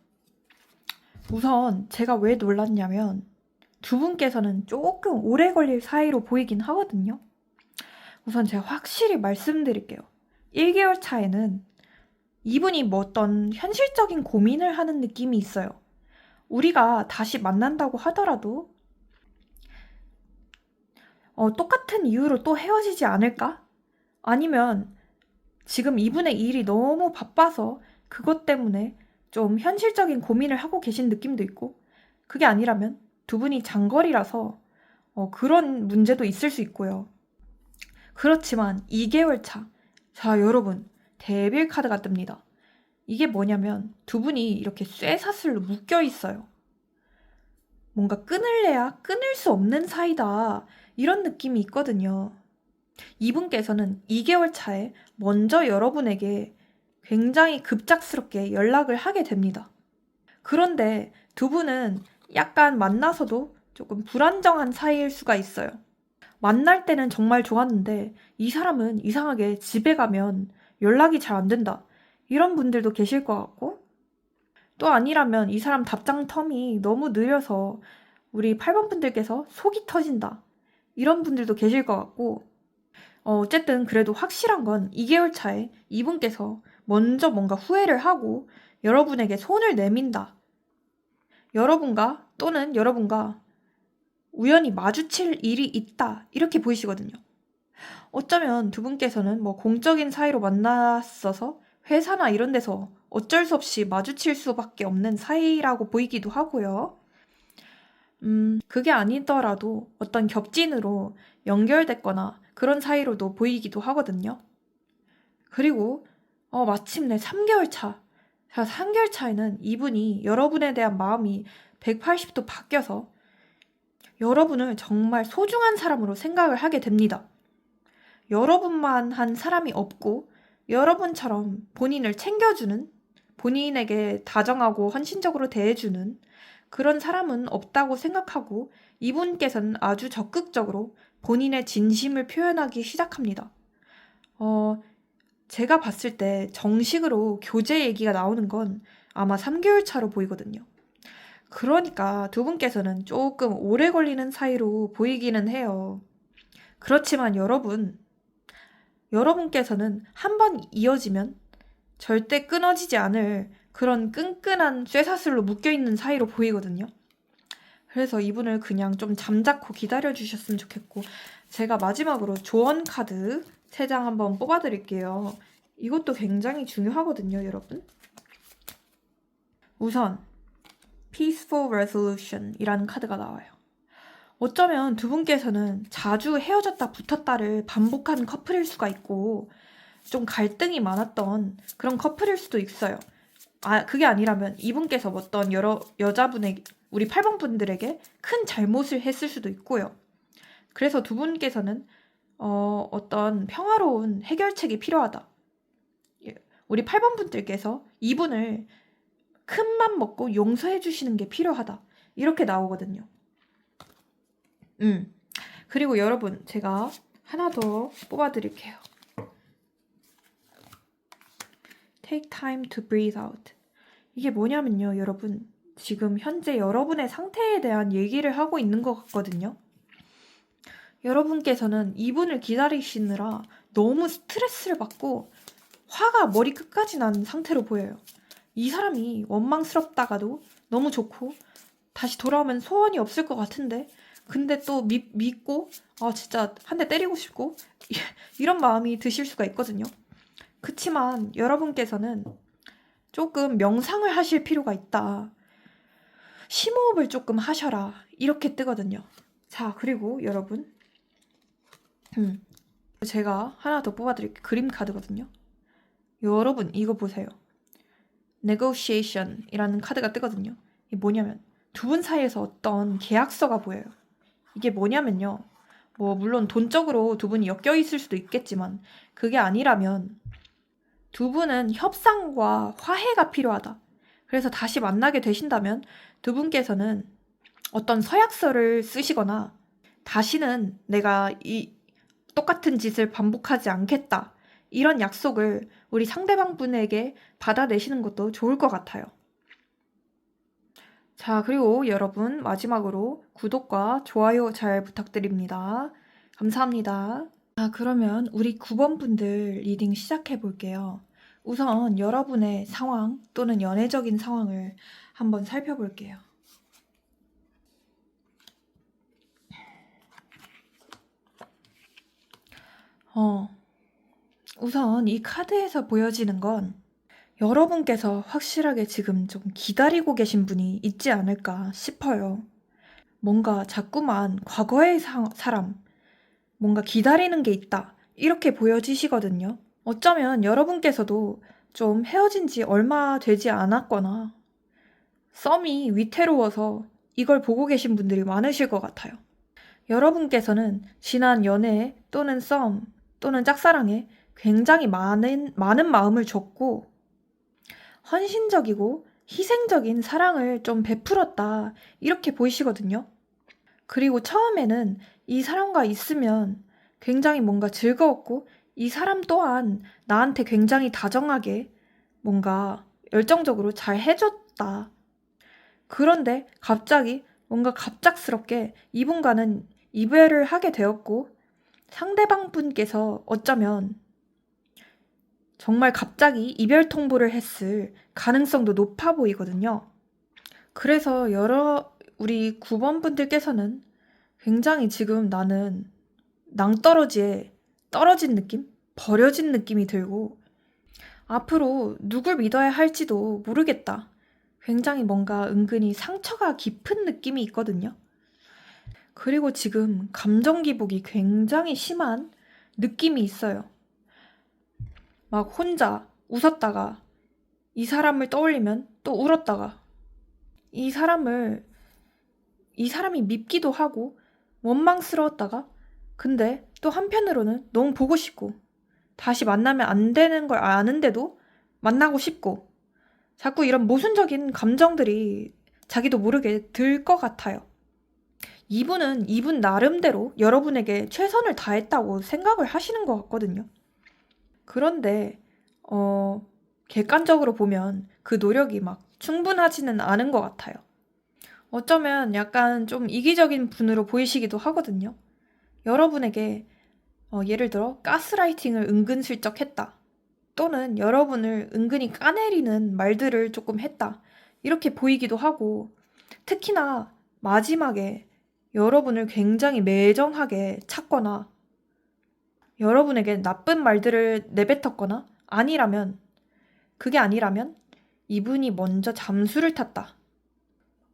우선 제가 왜 놀랐냐면 두 분께서는 조금 오래 걸릴 사이로 보이긴 하거든요. 우선 제가 확실히 말씀드릴게요. 1개월 차에는 이분이 어떤 현실적인 고민을 하는 느낌이 있어요. 우리가 다시 만난다고 하더라도 똑같은 이유로 또 헤어지지 않을까? 아니면 지금 이분의 일이 너무 바빠서 그것 때문에 좀 현실적인 고민을 하고 계신 느낌도 있고, 그게 아니라면 두 분이 장거리라서 그런 문제도 있을 수 있고요. 그렇지만 2개월 차, 자 여러분, 데빌 카드가 뜹니다. 이게 뭐냐면 두 분이 이렇게 쇠사슬로 묶여 있어요. 뭔가 끊을래야 끊을 수 없는 사이다, 이런 느낌이 있거든요. 이분께서는 2개월 차에 먼저 여러분에게 굉장히 급작스럽게 연락을 하게 됩니다. 그런데 두 분은 약간 만나서도 조금 불안정한 사이일 수가 있어요. 만날 때는 정말 좋았는데 이 사람은 이상하게 집에 가면 연락이 잘 안 된다, 이런 분들도 계실 것 같고, 또 아니라면 이 사람 답장 텀이 너무 느려서 우리 8번 분들께서 속이 터진다, 이런 분들도 계실 것 같고, 어쨌든 그래도 확실한 건 2개월 차에 이분께서 먼저 뭔가 후회를 하고 여러분에게 손을 내민다, 여러분과 또는 여러분과 우연히 마주칠 일이 있다, 이렇게 보이시거든요. 어쩌면 두 분께서는 공적인 사이로 만났어서 회사나 이런 데서 어쩔 수 없이 마주칠 수밖에 없는 사이라고 보이기도 하고요. 그게 아니더라도 어떤 겹진으로 연결됐거나 그런 사이로도 보이기도 하거든요. 그리고 마침내 3개월 차. 자, 3개월 차에는 이분이 여러분에 대한 마음이 180도 바뀌어서 여러분을 정말 소중한 사람으로 생각을 하게 됩니다. 여러분만 한 사람이 없고 여러분처럼 본인을 챙겨주는, 본인에게 다정하고 헌신적으로 대해주는 그런 사람은 없다고 생각하고 이분께서는 아주 적극적으로 본인의 진심을 표현하기 시작합니다. 제가 봤을 때 정식으로 교제 얘기가 나오는 건 아마 3개월 차로 보이거든요. 그러니까 두 분께서는 조금 오래 걸리는 사이로 보이기는 해요. 그렇지만 여러분께서는 한 번 이어지면 절대 끊어지지 않을 그런 끈끈한 쇠사슬로 묶여있는 사이로 보이거든요. 그래서 이분을 그냥 좀 잠자코 기다려주셨으면 좋겠고, 제가 마지막으로 조언 카드 3장 한번 뽑아드릴게요. 이것도 굉장히 중요하거든요, 여러분. 우선 Peaceful Resolution 이라는 카드가 나와요. 어쩌면 두 분께서는 자주 헤어졌다 붙었다를 반복한 커플일 수가 있고 좀 갈등이 많았던 그런 커플일 수도 있어요. 그게 아니라면 이분께서 어떤 여자분에게, 우리 8번 분들에게 큰 잘못을 했을 수도 있고요. 그래서 두 분께서는 어떤 평화로운 해결책이 필요하다. 우리 8번 분들께서 이분을 큰 맘 먹고 용서해 주시는 게 필요하다, 이렇게 나오거든요. 그리고 여러분, 제가 하나 더 뽑아드릴게요. Take time to breathe out. 이게 뭐냐면요, 여러분, 지금 현재 여러분의 상태에 대한 얘기를 하고 있는 것 같거든요. 여러분께서는 이분을 기다리시느라 너무 스트레스를 받고 화가 머리 끝까지 난 상태로 보여요. 이 사람이 원망스럽다가도 너무 좋고 다시 돌아오면 소원이 없을 것 같은데, 근데 또 믿고 진짜 한 대 때리고 싶고 이런 마음이 드실 수가 있거든요. 그치만 여러분께서는 조금 명상을 하실 필요가 있다, 심호흡을 조금 하셔라, 이렇게 뜨거든요. 자, 그리고 여러분, 제가 하나 더 뽑아드릴게요. 그림 카드거든요. 여러분, 이거 보세요. negotiation 이라는 카드가 뜨거든요. 이게 뭐냐면 두 분 사이에서 어떤 계약서가 보여요. 이게 뭐냐면요. 뭐 물론 돈적으로 두 분이 엮여 있을 수도 있겠지만 그게 아니라면 두 분은 협상과 화해가 필요하다. 그래서 다시 만나게 되신다면 두 분께서는 어떤 서약서를 쓰시거나 다시는 내가 이 똑같은 짓을 반복하지 않겠다. 이런 약속을 우리 상대방 분에게 받아내시는 것도 좋을 것 같아요. 자, 그리고 여러분 마지막으로 구독과 좋아요 잘 부탁드립니다. 감사합니다. 자, 그러면 우리 9번 분들 리딩 시작해 볼게요. 우선 여러분의 상황 또는 연애적인 상황을 한번 살펴볼게요. 우선 이 카드에서 보여지는 건 여러분께서 확실하게 지금 좀 기다리고 계신 분이 있지 않을까 싶어요. 뭔가 자꾸만 과거의 사람, 뭔가 기다리는 게 있다. 이렇게 보여지시거든요. 어쩌면 여러분께서도 좀 헤어진 지 얼마 되지 않았거나 썸이 위태로워서 이걸 보고 계신 분들이 많으실 것 같아요. 여러분께서는 지난 연애 또는 썸 또는 짝사랑에 굉장히 많은 마음을 줬고 헌신적이고 희생적인 사랑을 좀 베풀었다. 이렇게 보이시거든요. 그리고 처음에는 이 사람과 있으면 굉장히 뭔가 즐거웠고 이 사람 또한 나한테 굉장히 다정하게 뭔가 열정적으로 잘 해줬다. 그런데 갑자기 뭔가 갑작스럽게 이분과는 이별을 하게 되었고 상대방 분께서 어쩌면 정말 갑자기 이별 통보를 했을 가능성도 높아 보이거든요. 그래서 우리 9번 분들께서는 굉장히 지금 나는 낭떠러지에 떨어진 느낌? 버려진 느낌이 들고 앞으로 누굴 믿어야 할지도 모르겠다. 굉장히 뭔가 은근히 상처가 깊은 느낌이 있거든요. 그리고 지금 감정 기복이 굉장히 심한 느낌이 있어요. 막 혼자 웃었다가 이 사람을 떠올리면 또 울었다가 이 사람이 밉기도 하고 원망스러웠다가 근데 또 한편으로는 너무 보고 싶고 다시 만나면 안 되는 걸 아는데도 만나고 싶고 자꾸 이런 모순적인 감정들이 자기도 모르게 들 것 같아요. 이분은 이분 나름대로 여러분에게 최선을 다했다고 생각을 하시는 것 같거든요. 그런데 객관적으로 보면 그 노력이 막 충분하지는 않은 것 같아요. 어쩌면 약간 좀 이기적인 분으로 보이시기도 하거든요. 여러분에게 예를 들어 가스라이팅을 은근슬쩍 했다. 또는 여러분을 은근히 까내리는 말들을 조금 했다. 이렇게 보이기도 하고 특히나 마지막에 여러분을 굉장히 매정하게 찾거나 여러분에게 나쁜 말들을 내뱉었거나 그게 아니라면 이분이 먼저 잠수를 탔다.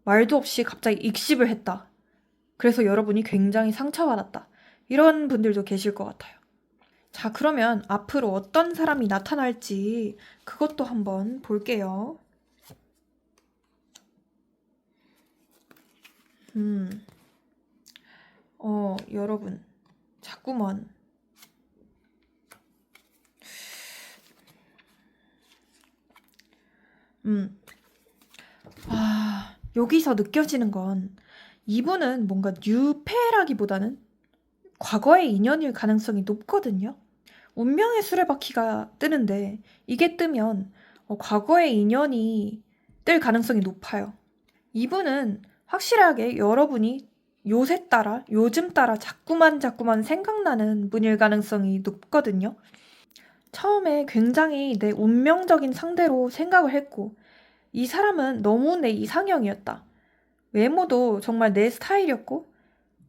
말도 없이 갑자기 익십을 했다. 그래서 여러분이 굉장히 상처받았다. 이런 분들도 계실 것 같아요. 자, 그러면 앞으로 어떤 사람이 나타날지 그것도 한번 볼게요. 여러분, 자꾸만 여기서 느껴지는 건 이분은 뭔가 뉴페라기보다는 과거의 인연일 가능성이 높거든요. 운명의 수레바퀴가 뜨는데 이게 뜨면 과거의 인연이 뜰 가능성이 높아요. 이분은 확실하게 여러분이 요즘 따라 자꾸만 생각나는 분일 가능성이 높거든요. 처음에 굉장히 내 운명적인 상대로 생각을 했고 이 사람은 너무 내 이상형이었다. 외모도 정말 내 스타일이었고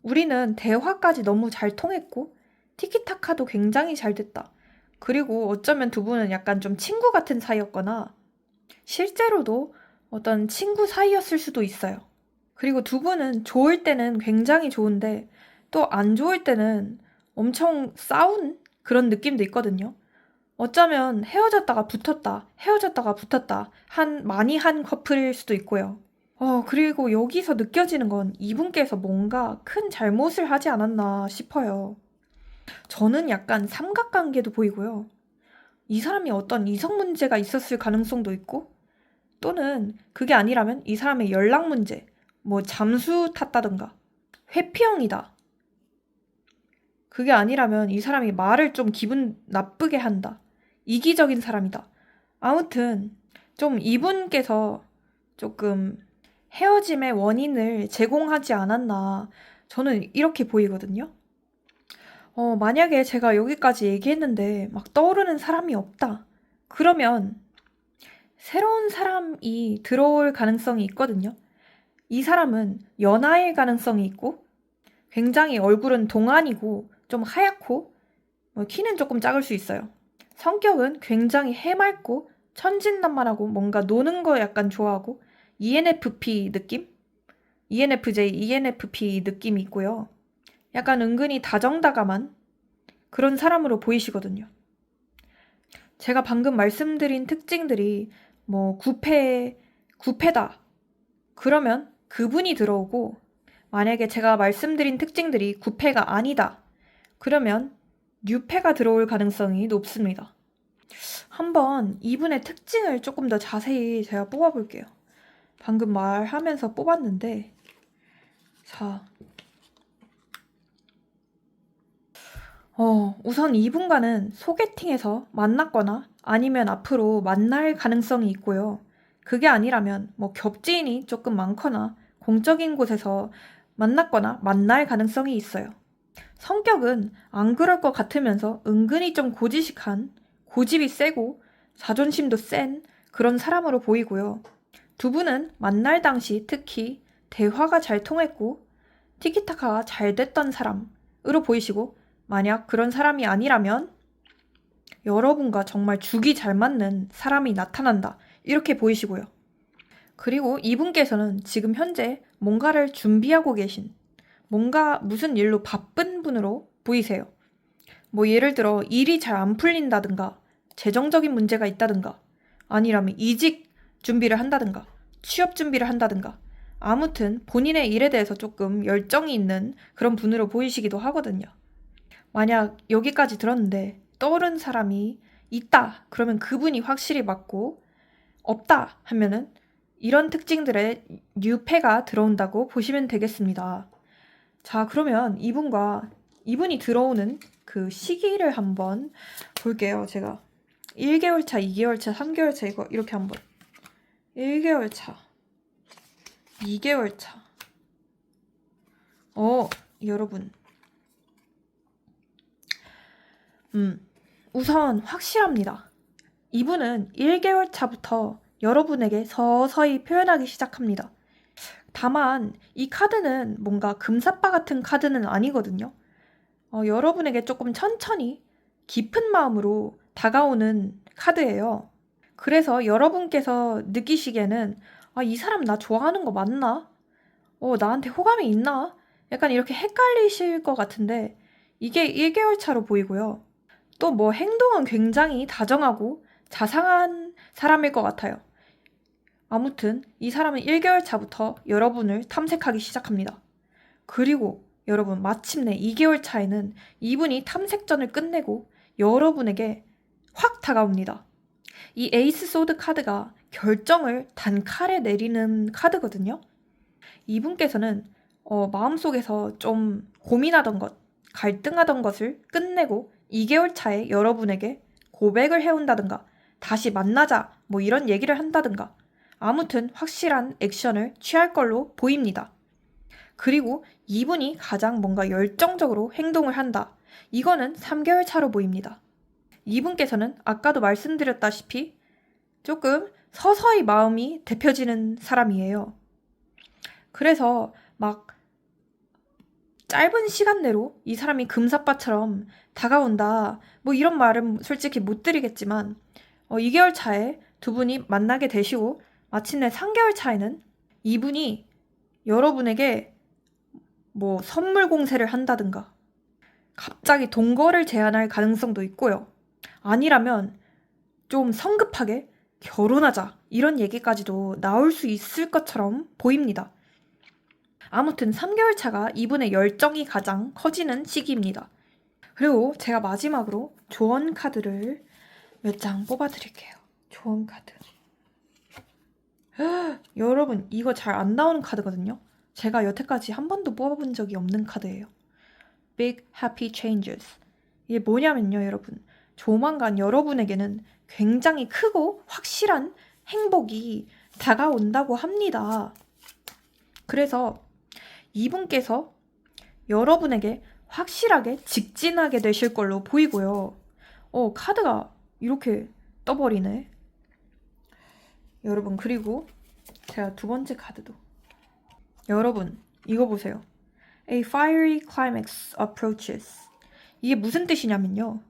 우리는 대화까지 너무 잘 통했고 티키타카도 굉장히 잘 됐다. 그리고 어쩌면 두 분은 약간 좀 친구 같은 사이였거나 실제로도 어떤 친구 사이였을 수도 있어요. 그리고 두 분은 좋을 때는 굉장히 좋은데 또 안 좋을 때는 엄청 싸운 그런 느낌도 있거든요. 어쩌면 헤어졌다가 붙었다, 헤어졌다가 붙었다 많이 한 커플일 수도 있고요. 그리고 여기서 느껴지는 건 이분께서 뭔가 큰 잘못을 하지 않았나 싶어요. 저는 약간 삼각관계도 보이고요. 이 사람이 어떤 이성 문제가 있었을 가능성도 있고, 또는 그게 아니라면 이 사람의 연락 문제, 뭐 잠수 탔다든가, 회피형이다. 그게 아니라면 이 사람이 말을 좀 기분 나쁘게 한다. 이기적인 사람이다. 아무튼 좀 이분께서 조금 헤어짐의 원인을 제공하지 않았나 저는 이렇게 보이거든요. 만약에 제가 여기까지 얘기했는데 막 떠오르는 사람이 없다. 그러면 새로운 사람이 들어올 가능성이 있거든요. 이 사람은 연하일 가능성이 있고 굉장히 얼굴은 동안이고 좀 하얗고 키는 조금 작을 수 있어요. 성격은 굉장히 해맑고 천진난만하고 뭔가 노는 거 약간 좋아하고 ENFP 느낌? ENFJ, ENFP 느낌이 있고요. 약간 은근히 다정다감한 그런 사람으로 보이시거든요. 제가 방금 말씀드린 특징들이 뭐 구패다. 그러면 그분이 들어오고 만약에 제가 말씀드린 특징들이 구패가 아니다. 그러면 뉴패가 들어올 가능성이 높습니다. 한번 이분의 특징을 조금 더 자세히 제가 뽑아볼게요. 방금 말하면서 뽑았는데 자, 우선 이분과는 소개팅에서 만났거나 아니면 앞으로 만날 가능성이 있고요. 그게 아니라면 뭐 겹지인이 조금 많거나 공적인 곳에서 만났거나 만날 가능성이 있어요. 성격은 안 그럴 것 같으면서 은근히 좀 고지식한, 고집이 세고 자존심도 센 그런 사람으로 보이고요. 두 분은 만날 당시 특히 대화가 잘 통했고 티키타카가 잘 됐던 사람으로 보이시고 만약 그런 사람이 아니라면 여러분과 정말 죽이 잘 맞는 사람이 나타난다. 이렇게 보이시고요. 그리고 이분께서는 지금 현재 뭔가를 준비하고 계신 뭔가 무슨 일로 바쁜 분으로 보이세요. 뭐 예를 들어 일이 잘 안 풀린다든가 재정적인 문제가 있다든가 아니라면 이직 준비를 한다든가 취업 준비를 한다든가 아무튼 본인의 일에 대해서 조금 열정이 있는 그런 분으로 보이시기도 하거든요. 만약 여기까지 들었는데 떠오른 사람이 있다 그러면 그분이 확실히 맞고 없다 하면은 이런 특징들의 뉴패가 들어온다고 보시면 되겠습니다. 자, 그러면 이분이 들어오는 그 시기를 한번 볼게요. 제가 1개월 차, 2개월 차, 3개월 차 이렇게 한번 1개월 차, 2개월 차. 여러분. 우선 확실합니다. 이분은 1개월 차부터 여러분에게 서서히 표현하기 시작합니다. 다만 이 카드는 뭔가 금사빠 같은 카드는 아니거든요. 여러분에게 조금 천천히 깊은 마음으로 다가오는 카드예요. 그래서 여러분께서 느끼시기에는 이 사람 나 좋아하는 거 맞나? 나한테 호감이 있나? 약간 이렇게 헷갈리실 것 같은데 이게 1개월 차로 보이고요. 또 뭐 행동은 굉장히 다정하고 자상한 사람일 것 같아요. 아무튼 이 사람은 1개월 차부터 여러분을 탐색하기 시작합니다. 그리고 여러분 마침내 2개월 차에는 이분이 탐색전을 끝내고 여러분에게 확 다가옵니다. 이 에이스 소드 카드가 결정을 단칼에 내리는 카드거든요. 이분께서는 마음속에서 좀 고민하던 것, 갈등하던 것을 끝내고 2개월 차에 여러분에게 고백을 해온다든가 다시 만나자 뭐 이런 얘기를 한다든가 아무튼 확실한 액션을 취할 걸로 보입니다. 그리고 이분이 가장 뭔가 열정적으로 행동을 한다. 이거는 3개월 차로 보입니다. 이분께서는 아까도 말씀드렸다시피 조금 서서히 마음이 데펴지는 사람이에요. 그래서 막 짧은 시간 내로 이 사람이 금사빠처럼 다가온다. 뭐 이런 말은 솔직히 못 드리겠지만 2개월 차에 두 분이 만나게 되시고 마침내 3개월 차에는 이분이 여러분에게 뭐 선물 공세를 한다든가 갑자기 동거를 제안할 가능성도 있고요. 아니라면 좀 성급하게 결혼하자 이런 얘기까지도 나올 수 있을 것처럼 보입니다. 아무튼 3개월 차가 이분의 열정이 가장 커지는 시기입니다. 그리고 제가 마지막으로 조언 카드를 몇 장 뽑아드릴게요. 조언 카드. 여러분 이거 잘 안 나오는 카드거든요. 제가 여태까지 한 번도 뽑아본 적이 없는 카드예요. Big Happy Changes. 이게 뭐냐면요, 여러분. 조만간 여러분에게는 굉장히 크고 확실한 행복이 다가온다고 합니다. 그래서 이분께서 여러분에게 확실하게 직진하게 되실 걸로 보이고요. 카드가 이렇게 떠버리네. 여러분, 그리고 제가 두 번째 카드도. 여러분, 이거 보세요. A fiery climax approaches. 이게 무슨 뜻이냐면요.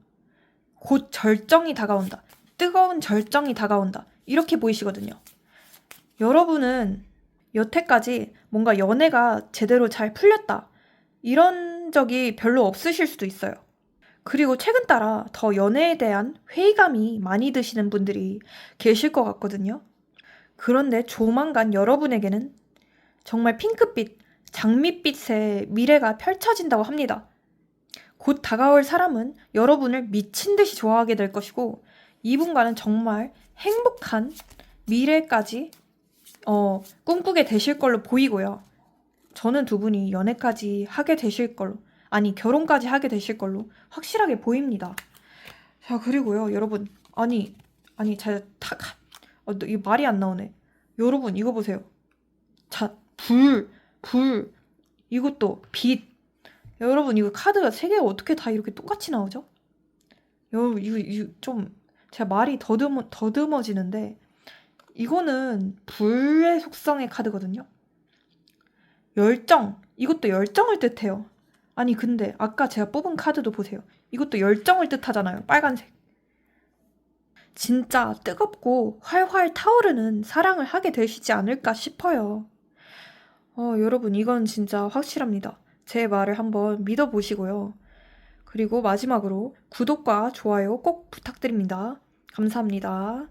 곧 절정이 다가온다. 뜨거운 절정이 다가온다. 이렇게 보이시거든요. 여러분은 여태까지 뭔가 연애가 제대로 잘 풀렸다. 이런 적이 별로 없으실 수도 있어요. 그리고 최근 따라 더 연애에 대한 회의감이 많이 드시는 분들이 계실 것 같거든요. 그런데 조만간 여러분에게는 정말 핑크빛, 장밋빛의 미래가 펼쳐진다고 합니다. 곧 다가올 사람은 여러분을 미친 듯이 좋아하게 될 것이고 이분과는 정말 행복한 미래까지 꿈꾸게 되실 걸로 보이고요. 저는 두 분이 연애까지 하게 되실 걸로, 아니 결혼까지 하게 되실 걸로 확실하게 보입니다. 자, 그리고요 여러분, 아니 제가 이 말이 안 나오네. 여러분 이거 보세요. 자, 불 이것도 빛. 여러분 이거 카드가 세 개가 어떻게 다 이렇게 똑같이 나오죠? 여러분 이거 좀 제가 말이 더듬어지는데 이거는 불의 속성의 카드거든요. 열정, 이것도 열정을 뜻해요. 아니 근데 아까 제가 뽑은 카드도 보세요. 이것도 열정을 뜻하잖아요. 빨간색. 진짜 뜨겁고 활활 타오르는 사랑을 하게 되시지 않을까 싶어요. 여러분 이건 진짜 확실합니다. 제 말을 한번 믿어보시고요. 그리고 마지막으로 구독과 좋아요 꼭 부탁드립니다. 감사합니다.